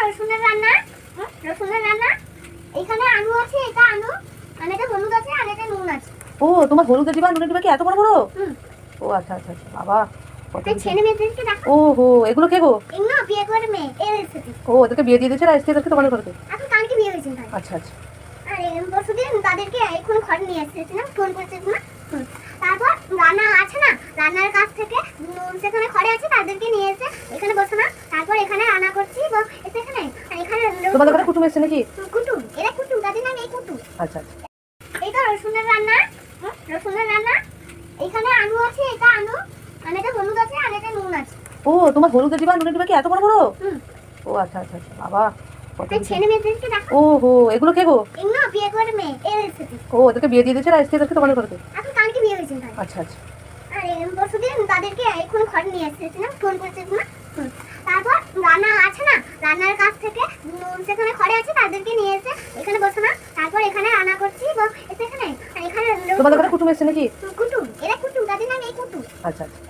রসুনের রান্না। রসুনের রান্না। এখানে আলু আছে, এটা আলু, আর এটা হলুদ আছে, আর এটা নুন আছে। ও তোমার হলুদের ডিবা নুনের ডিবা কি এত বড় বড়? হুম। ও আচ্ছা আচ্ছা আচ্ছা বাবা কত তাই কিছু। ছেলে মেয়েদেরকে দেখো। ও হো এগুলো কে গো? এগুলো বিয়ে করে মেয়ে এই রেসিপি। ও ওদেরকে বিয়ে দিয়ে দিয়েছে আর এসছে এদেরকে তোমাদের ঘরেতে? এখন কালকে বিয়ে হয়েছে ভাই। আচ্ছা আচ্ছা আর পরশুদিন তাদেরকে এখন ঘরে নিয়ে এসেছিলাম, ফোন করেছিলাম। তারপর রান্না আছে না, রান্নার কাছ থেকে সেখানে ঘরে আছে, তাদেরকে নিয়ে এসে এখানে বসো না। তারপর এখানে রান্না করছি এখানে, আর এখানে তোমাদের ঘরে কুটুম এসছে নাকি? কুটুম, এরা কুটুম, তাদের নাম এই কুটুম। আচ্ছা আচ্ছা এই তো রসুনের রান্না। রসুনের রান্না। এখানে আলু আছে, এটা আলু, আর এটা হলুদ আছে, আর এটা নুন আছে। ও তোমার হলুদের ডিবা নুনের ডিবা কি এত বড় বড়? হুম। ও আচ্ছা আচ্ছা আচ্ছা বাবা কত তাই কিছু। ছেলে মেয়েদেরকে দেখো। ও হো এগুলো কে গো? এগুলো বিয়ে করে মেয়ে এই রেসিপি। ও ওদেরকে বিয়ে দিয়ে দিয়েছে আর এসছে এদেরকে তোমাদের ঘরেতে? এখন কালকে বিয়ে হয়েছে ভাই। আচ্ছা আচ্ছা আর পরশুদিন তাদেরকে এখন ঘরে নিয়ে এসেছিলাম, ফোন করেছিলাম। তারপর রান্না আছে না, রান্নার কাছ থেকে সেখানে ঘরে আছে, তাদেরকে নিয়ে এসে এখানে বসো না। তারপর এখানে রান্না করছি এখানে, আর এখানে তোমাদের ঘরে কুটুম এসছে নাকি? কুটুম, এরা কুটুম, তাদের নাম এই কুটুম। আচ্ছা আচ্ছা